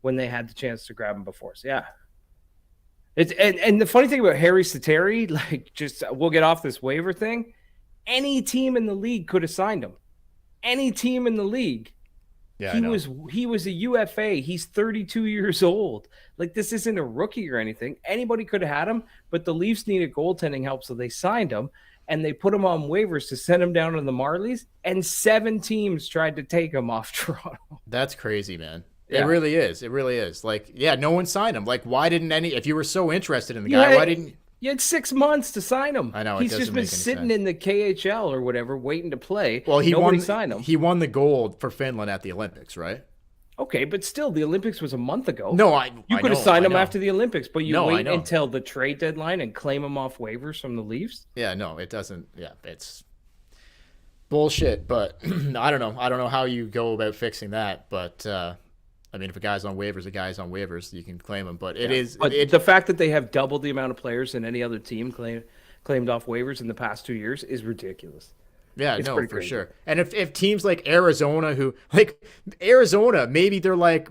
when they had the chance to grab him before. So, yeah. And the funny thing about Harry Sateri, we'll get off this waiver thing. Any team in the league could have signed him. Any team in the league. Yeah, he was a UFA. He's 32 years old. Like, this isn't a rookie or anything. Anybody could have had him, but the Leafs needed goaltending help, so they signed him, and they put him on waivers to send him down to the Marlies, and 7 teams tried to take him off Toronto. That's crazy, man. Yeah. It really is. It really is. Like, yeah, no one signed him. Like, why didn't if you were so interested in the guy, why didn't you had 6 months to sign him? I know. He's just been sitting in the KHL or whatever, waiting to play. Well, Nobody signed him. He won the gold for Finland at the Olympics, right? Okay, but still, the Olympics was a month ago. No, you could have signed him after the Olympics, but you wait until the trade deadline and claim him off waivers from the Leafs? Yeah, no, it doesn't. Yeah, it's bullshit. But I don't know. I don't know how you go about fixing that, but. I mean, if a guy's on waivers, a guy's on waivers. You can claim him, but the fact that they have doubled the amount of players than any other team claimed off waivers in the past 2 years is ridiculous. Yeah, it's for crazy. Sure. And if teams like Arizona, maybe they're like,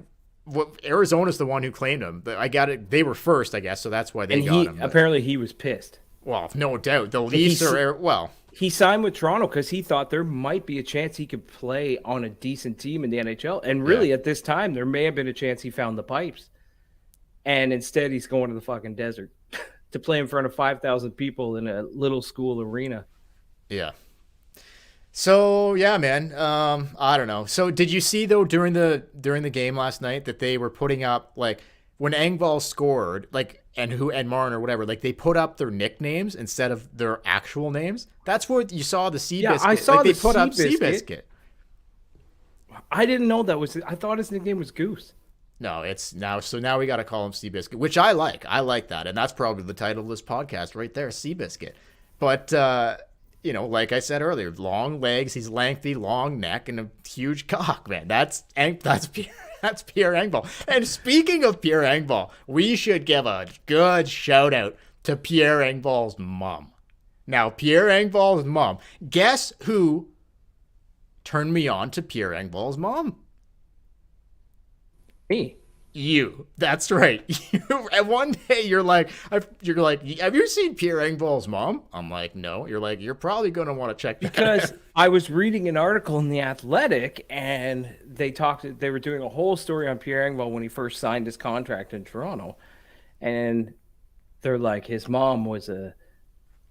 Arizona's the one who claimed him. I got it. They were first, I guess, so that's why they got him. Apparently, he was pissed. Well, no doubt. The Leafs He signed with Toronto because he thought there might be a chance he could play on a decent team in the NHL. And really, at this time, there may have been a chance he found the pipes. And instead, he's going to the fucking desert to play in front of 5,000 people in a little school arena. Yeah. So, yeah, man. I don't know. So, did you see, though, during the game last night that they were putting up, like, when Engvall scored, like, and Marner, whatever, like, they put up their nicknames instead of their actual names. That's what you saw the Seabiscuit. Yeah, I saw they put up Seabiscuit. I didn't know that was. I thought his nickname was Goose. No, it's now. So now we got to call him Seabiscuit, which I like. I like that, and that's probably the title of this podcast right there, Seabiscuit. But like I said earlier, long legs. He's lengthy, long neck, and a huge cock. Man, that's Pierre. That's Pierre Engvall. And speaking of Pierre Engvall, we should give a good shout out to Pierre Engvall's mom. Now, Pierre Engvall's mom. Guess who turned me on to Pierre Engvall's mom? Me. You. That's right. And one day you're like, have you seen Pierre Engvall's mom? I'm like, no. You're like, you're probably going to want to check that Because out. I was reading an article in The Athletic, and they were doing a whole story on Pierre Engvall when he first signed his contract in Toronto. And they're like, his mom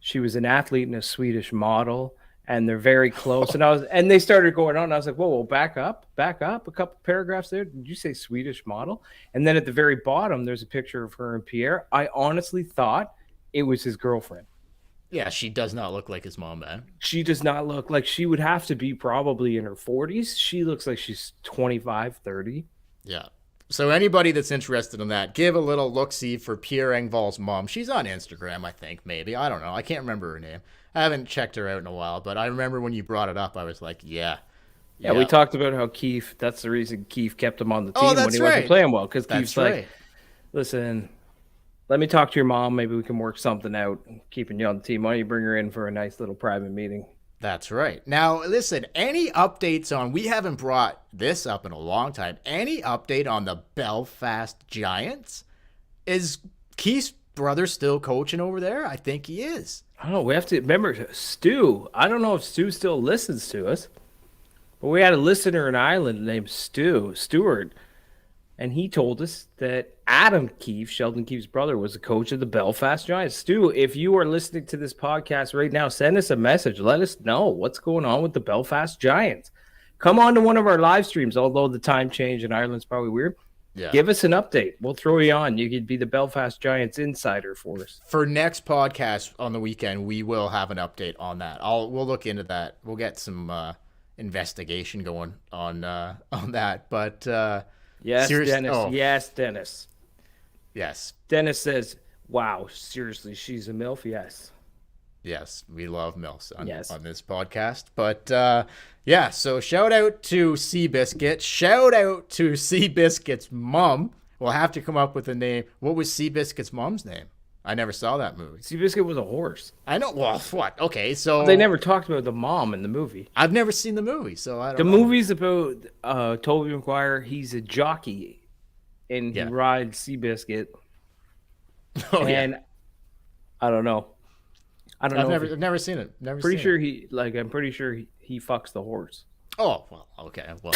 she was an athlete and a Swedish model, and they're very close. And they started going on. And I was like, whoa, back up a couple paragraphs there. Did you say Swedish model? And then at the very bottom, there's a picture of her and Pierre. I honestly thought it was his girlfriend. Yeah, she does not look like his mom, man. She does not look like, she would have to be probably in her 40s. She looks like she's 25, 30. Yeah. So anybody that's interested in that, give a little look-see for Pierre Engvall's mom. She's on Instagram, I think, maybe. I don't know. I can't remember her name. I haven't checked her out in a while, but I remember when you brought it up, I was like, yeah. Yeah, we talked about how Keefe, that's the reason Keefe kept him on the team when he right. wasn't playing well. Because That's Keefe's right. like, listen, let me talk to your mom. Maybe we can work something out, keeping you on the team. Why don't you bring her in for a nice little private meeting? That's right. Now, listen, any updates on, we haven't brought this up in a long time, any update on the Belfast Giants? Is Keith's brother still coaching over there? I think he is. I don't know. We have to remember Stu. I don't know if Stu still listens to us, but we had a listener in Ireland named Stewart, and he told us that Adam Keefe, Sheldon Keefe's brother, was the coach of the Belfast Giants. Stu, if you are listening to this podcast right now, send us a message. Let us know what's going on with the Belfast Giants. Come on to one of our live streams, although the time change in Ireland's probably weird. Yeah. Give us an update. We'll throw you on. You could be the Belfast Giants insider for us. For next podcast on the weekend, we will have an update on that. We'll look into that. We'll get some investigation going on that. But Yes, Dennis. Oh, Yes, Dennis. yes. Dennis says, wow, seriously, she's a MILF? Yes. Yes, we love MILFs on this podcast. But yeah, so shout out to Seabiscuit. Shout out to Seabiscuit's mom. We'll have to come up with a name. What was Seabiscuit's mom's name? I never saw that movie. Seabiscuit was a horse. I know. Well, what? Okay, so They never talked about the mom in the movie. I've never seen the movie, so I don't The know. movie's about Tobey Maguire. He's a jockey, and he rides Seabiscuit. Oh, and I don't know. I've never seen it. Never Pretty seen sure it. I'm pretty sure he fucks the horse. Oh, well, okay. Well,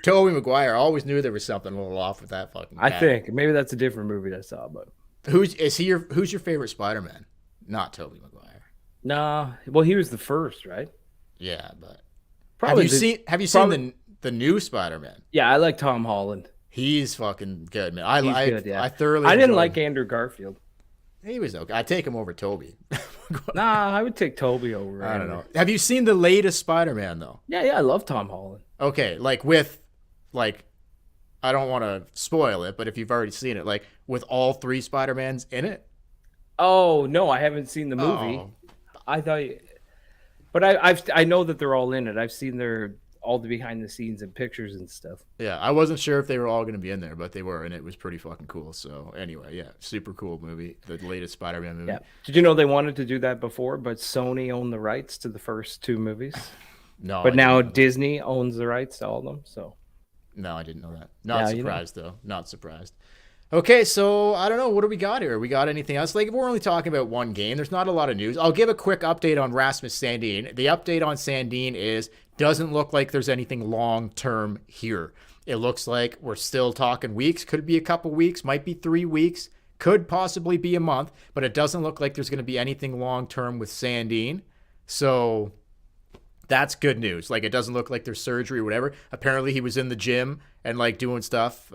Tobey Maguire always knew there was something a little off with that fucking cat. I think maybe that's a different movie that I saw, but Who's your favorite Spider-Man? Not Tobey Maguire. nah. Well, he was the first, right? Yeah, but Probably have you seen the new Spider-Man? Yeah, I like Tom Holland. He's fucking good, man. He's good, yeah. I thoroughly. I didn't enjoyed like him. Andrew Garfield. He was okay. I take him over Toby. Nah, I would take Toby over. I don't know. Have you seen the latest Spider-Man though? Yeah, I love Tom Holland. Okay, I don't want to spoil it, but if you've already seen it, like with all three Spider-Mans in it. Oh no, I haven't seen the movie. Oh. I thought, but I know that they're all in it. I've seen all the behind the scenes and pictures and stuff. Yeah, I wasn't sure if they were all going to be in there, but they were, and it was pretty fucking cool. So anyway, yeah, super cool movie, the latest Spider-Man movie. Yeah. Did you know they wanted to do that before, but Sony owned the rights to the first two movies? No, But I now didn't know that. Disney owns the rights to all of them. So No, I didn't know that. Not Yeah, you know. surprised though. Not surprised. Okay, so I don't know. What do we got here? We got anything else? Like, we're only talking about one game. There's not a lot of news. I'll give a quick update on Rasmus Sandin. The update on Sandin is doesn't look like there's anything long-term here. It looks like we're still talking weeks. Could be a couple weeks. Might be 3 weeks. Could possibly be a month. But it doesn't look like there's going to be anything long-term with Sandin. So that's good news. Like, it doesn't look like there's surgery or whatever. Apparently, he was in the gym and, like, doing stuff,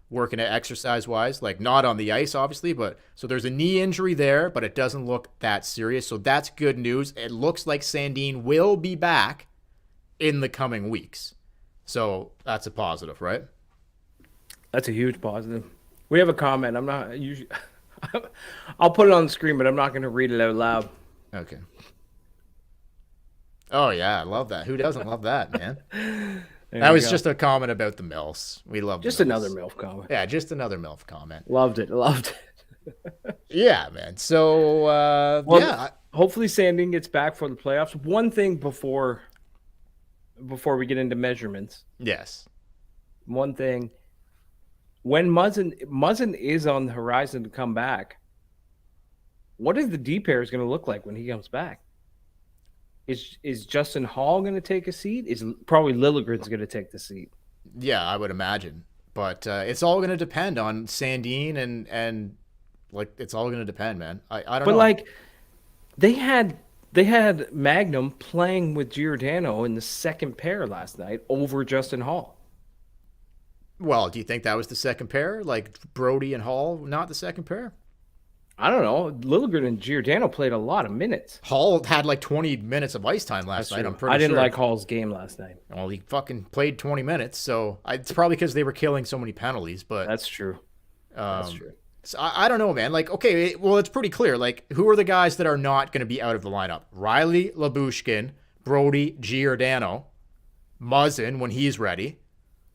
working at exercise-wise. Like, not on the ice, obviously. But so there's a knee injury there, but it doesn't look that serious. So that's good news. It looks like Sandin will be back in the coming weeks. So that's a positive, right? that's a huge positive. We have a comment. I'm not usually. I'll put it on the screen, but I'm not going to read it out loud. Okay. Oh, yeah. I love that. Who doesn't love that, man? That was just a comment about the MILFs. We love Just the another MILFs. MILF comment. Yeah, just another MILF comment. Loved it. Yeah, man. So, Well, yeah. hopefully Sandin gets back for the playoffs. One thing before we get into measurements. Yes. One thing. When Muzzin is on the horizon to come back, what is the D pair is going to look like when he comes back? Is Justin Hall going to take a seat? Is probably Liljegren's going to take the seat? Yeah, I would imagine. But it's all going to depend on Sandin and like it's all going to depend, man. I don't know. But like they had Magnum playing with Giordano in the second pair last night over Justin Hall. Well, do you think that was the second pair? Like Brody and Hall, not the second pair? I don't know. Liljegren and Giordano played a lot of minutes. Hall had like 20 minutes of ice time last night. I'm pretty sure. I didn't like Hall's game last night. Well, he fucking played 20 minutes, so it's probably because they were killing so many penalties. But that's true. That's true. So I don't know, man. Like, okay, well, it's pretty clear. Like, who are the guys that are not going to be out of the lineup? Riley Labushkin, Brody Giordano, Muzzin when he's ready.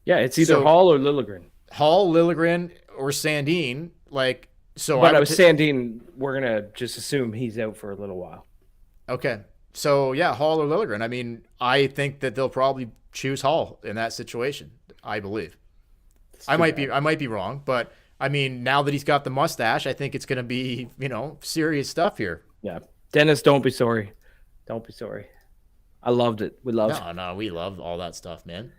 Yeah, it's either Hall or Liljegren. Hall, Liljegren, or Sandin. Like, so but Sandin, we're gonna just assume he's out for a little while. Okay, so yeah, Hall or Liljegren. I mean, I think that they'll probably choose Hall in that situation. I believe. I might be wrong, but I mean, now that he's got the mustache, I think it's gonna be serious stuff here. Yeah, Dennis, don't be sorry. Don't be sorry. I loved it. We loved. No, we love all that stuff, man.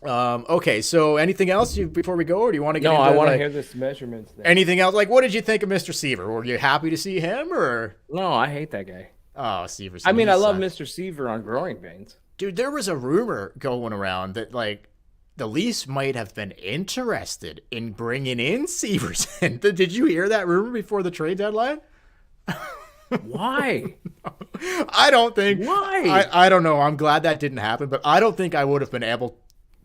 Okay, so anything else before we go, or do you want to get into I want to hear this measurements thing. Anything else? Like, what did you think of Mr. Seaver? Were you happy to see him, or? No, I hate that guy. Oh, Seaver. I mean, I love Mr. Seaver on Growing Pains. Dude, there was a rumor going around that, like, the Leafs might have been interested in bringing in Severson. Did you hear that rumor before the trade deadline? Why? I don't think. Why? I don't know. I'm glad that didn't happen, but I don't think I would have been able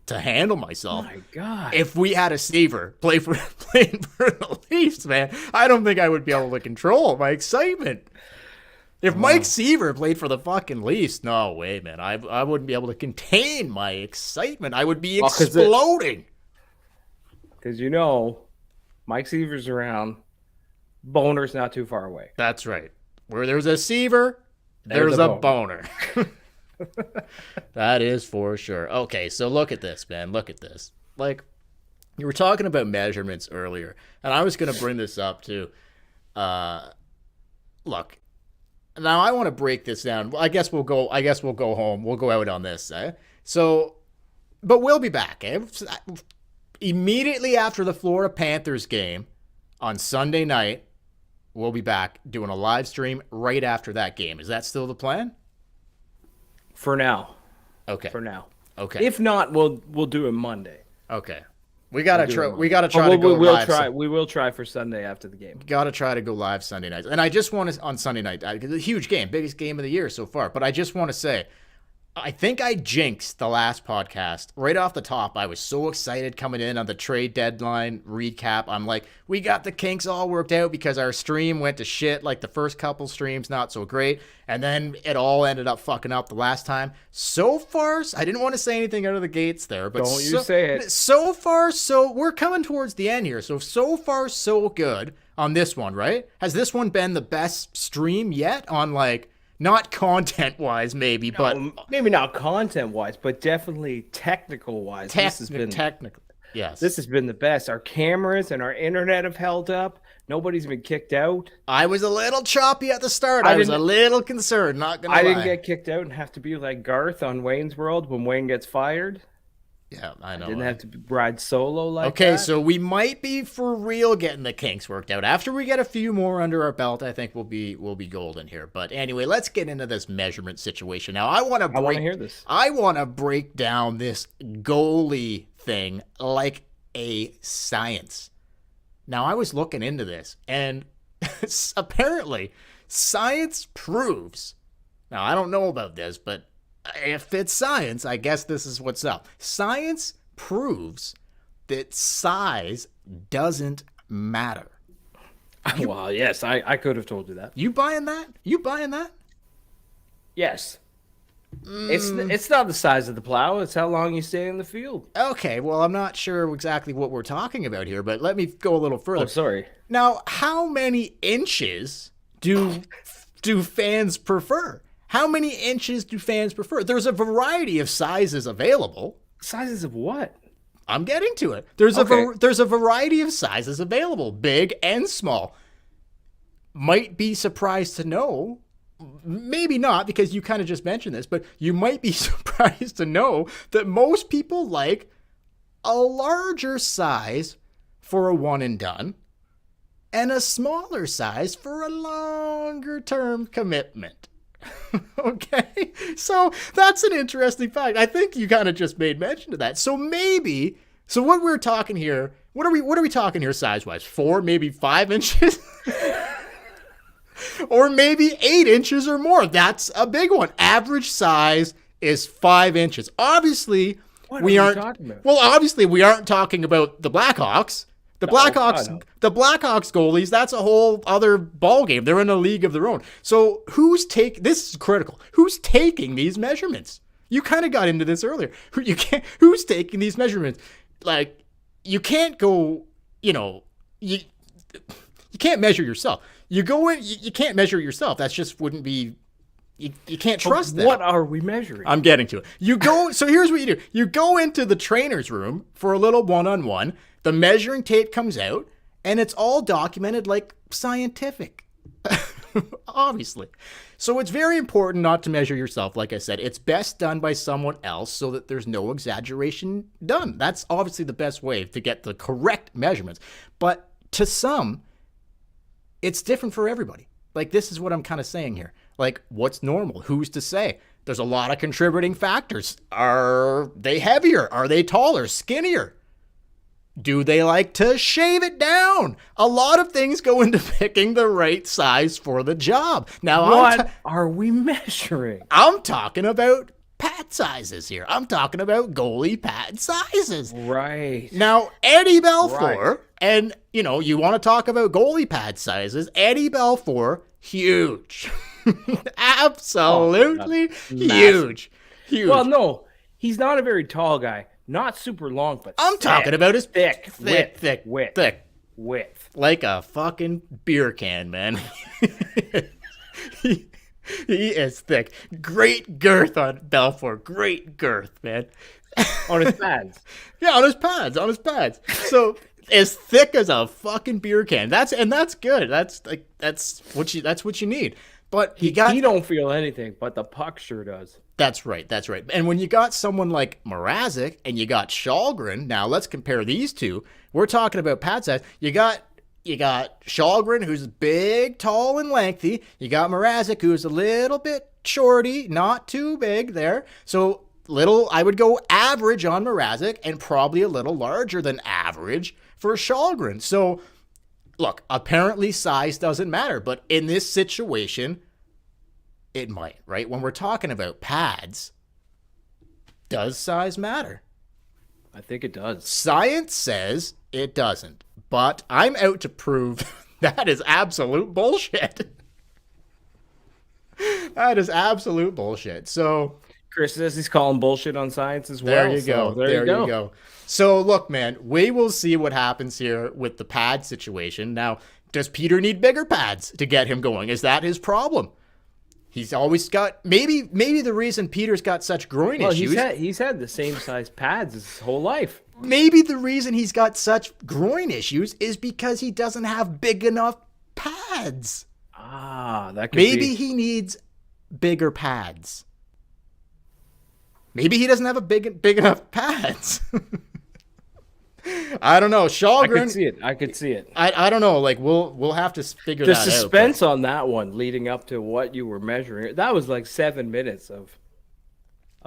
to handle myself. Oh my God. If we had a Seaver playing for the Leafs, man, I don't think I would be able to control my excitement. If Mike Seaver played for the fucking Leafs, no way, man. I wouldn't be able to contain my excitement. I would be exploding. Because Mike Seaver's around. Boner's not too far away. That's right. Where there's a Seaver, there's a boner. That is for sure. Okay, so look at this, man. Look at this. Like, you were talking about measurements earlier, and I was going to bring this up too. Look, now I want to break this down. I guess we'll go home. We'll go out on this. So, but we'll be back. Immediately after the Florida Panthers game on Sunday night, we'll be back doing a live stream right after that game. Is that still the plan? For now. Okay. For now. Okay. If not, we'll do it Monday. Okay. We gotta try to go live. We will try for Sunday after the game. Gotta try to go live Sunday night. And I just want to on Sunday night. It's a huge game, biggest game of the year so far. But I just want to say, I think I jinxed the last podcast. Right off the top, I was so excited coming in on the trade deadline recap. I'm like, we got the kinks all worked out because our stream went to shit. Like the first couple streams, not so great. And then it all ended up fucking up the last time. So far, I didn't want to say anything out of the gates there. But don't you say it. So far, we're coming towards the end here. So far, so good on this one, right? Has this one been the best stream yet on like... Not content-wise, maybe, but... Maybe not content-wise, but definitely technical-wise. Technical, yes. This has been the best. Our cameras and our internet have held up. Nobody's been kicked out. I was a little choppy at the start. I was a little concerned, not going to lie. I didn't get kicked out and have to be like Garth on Wayne's World when Wayne gets fired. Yeah, I know. I didn't have to ride solo like that. Okay, so we might be for real getting the kinks worked out. After we get a few more under our belt, I think we'll be golden here. But anyway, let's get into this measurement situation. Now, I want to hear this. I want to break down this goalie thing like a science. Now, I was looking into this, and apparently, science proves. Now, I don't know about this, but if it's science, I guess this is what's up. Science proves that size doesn't matter. Well, yes, I could have told you that. You buying that? Yes. It's not the size of the plow. It's how long you stay in the field. Okay, well, I'm not sure exactly what we're talking about here, but let me go a little further. Oh, sorry. Now, how many inches do fans prefer? How many inches do fans prefer? There's a variety of sizes available. Sizes of what? I'm getting to it. There's a variety of sizes available, big and small. Might be surprised to know, maybe not because you kind of just mentioned this, but you might be surprised to know that most people like a larger size for a one and done and a smaller size for a longer term commitment. Okay, so that's an interesting fact. I think you kind of just made mention of that. So what we're talking here, what are we talking here size wise? 4, maybe 5 inches, or maybe 8 inches or more. That's a big one. Average size is 5 inches. Obviously, we aren't talking about the Blackhawks. The Blackhawks goalies, that's a whole other ball game. They're in a league of their own. So this is critical. Who's taking these measurements? You kind of got into this earlier. Who's taking these measurements? Like, you can't go, you can't measure yourself. You go in, you can't measure yourself. That just wouldn't be, you can't trust that. What are we measuring? I'm getting to it. So here's what you do. You go into the trainer's room for a little one-on-one. The measuring tape comes out, and it's all documented like scientific, obviously. So it's very important not to measure yourself. Like I said, it's best done by someone else so that there's no exaggeration done. That's obviously the best way to get the correct measurements. But to some, it's different for everybody. Like, this is what I'm kind of saying here. Like, what's normal? Who's to say? There's a lot of contributing factors. Are they heavier? Are they taller? Skinnier? Do they like to shave it down? A lot of things go into picking the right size for the job. Now, what are we measuring? I'm talking about pad sizes here. I'm talking about goalie pad sizes. Right. Now, Eddie Belfour, and, you want to talk about goalie pad sizes, Eddie Belfour, huge. Absolutely huge. Huge. Well, no, he's not a very tall guy. Not super long, but I'm talking about his thick width. Like a fucking beer can, man. He is thick. Great girth on Belfour. Great girth, man. On his pads. Yeah, on his pads. So as thick as a fucking beer can. That's good. That's what you need. But he don't feel anything, but the puck sure does. That's right. And when you got someone like Mrazek and you got Shalgren, now let's compare these two. We're talking about pad size. You got Shalgren, who's big, tall, and lengthy. You got Mrazek, who's a little bit shorty, not too big there. So I would go average on Mrazek and probably a little larger than average for Shalgren. So look, apparently size doesn't matter, but in this situation, it might, right? When we're talking about pads, does size matter? I think it does. Science says it doesn't, but I'm out to prove that is absolute bullshit. That is absolute bullshit. So Chris says he's calling bullshit on science as well. There you go. There you go. So look, man, we will see what happens here with the pad situation. Now, does Peter need bigger pads to get him going? Is that his problem? He's always got maybe the reason Peter's got such groin issues. He's had the same size pads his whole life. Maybe the reason he's got such groin issues is because he doesn't have big enough pads. That could maybe he needs bigger pads. Maybe he doesn't have a big enough pads. I don't know. Shalgren. I could see it. I don't know. Like we'll have to figure that out. The suspense on that one leading up to what you were measuring. That was like 7 minutes of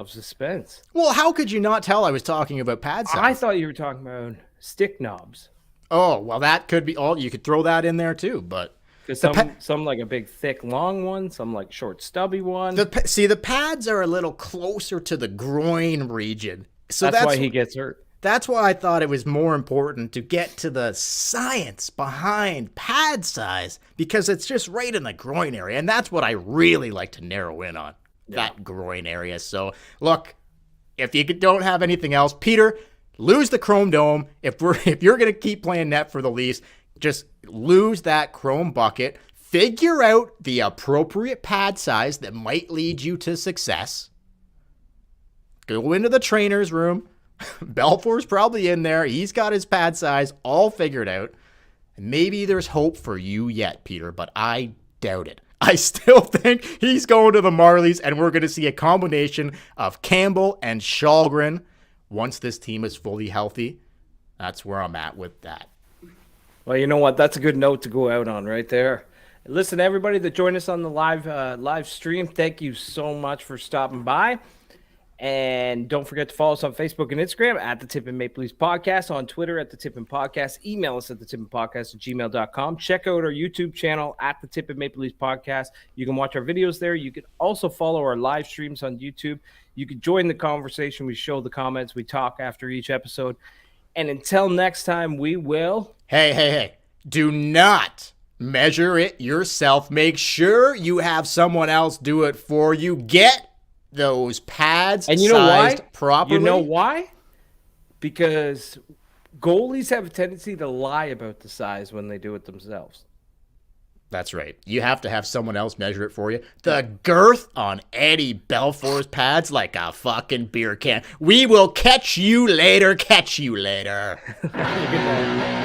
suspense. Well, how could you not tell I was talking about pad size? I thought you were talking about stick knobs. Oh, well, that could be all. You could throw that in there too, but some like a big thick long one, some like short stubby one. The pads are a little closer to the groin region, so that's why he gets hurt. That's why I thought it was more important to get to the science behind pad size, because it's just right in the groin area, and that's what I really like to narrow in on. that groin area. So, look, if you don't have anything else, Peter, lose the Chrome Dome. If you're going to keep playing net for the Leafs, just lose that Chrome bucket. Figure out the appropriate pad size that might lead you to success. Go into the trainer's room. Belfour's probably in there. He's got his pad size all figured out. Maybe there's hope for you yet, Peter, but I doubt it. I still think he's going to the Marlies, and we're going to see a combination of Campbell and Shalgren once this team is fully healthy. That's where I'm at with that. Well, you know what? That's a good note to go out on right there. Listen, everybody that joined us on the live stream, thank you so much for stopping by. And don't forget to follow us on Facebook and Instagram at the Tippin Maple Leafs Podcast, on Twitter at the Tippin Podcast. Email us at the Tippin Podcast at gmail.com. Check out our YouTube channel at the Tippin Maple Leafs Podcast. You can watch our videos there. You can also follow our live streams on YouTube. You can join the conversation. We show the comments. We talk after each episode. And until next time, we will. Hey. Do not measure it yourself. Make sure you have someone else do it for you. Get those pads and you know sized why? properly. You know why? Because goalies have a tendency to lie about the size when they do it themselves. That's right. You have to have someone else measure it for you. The girth on Eddie Belfour's pads like a fucking beer can. We will catch you later. Catch you later. Good night.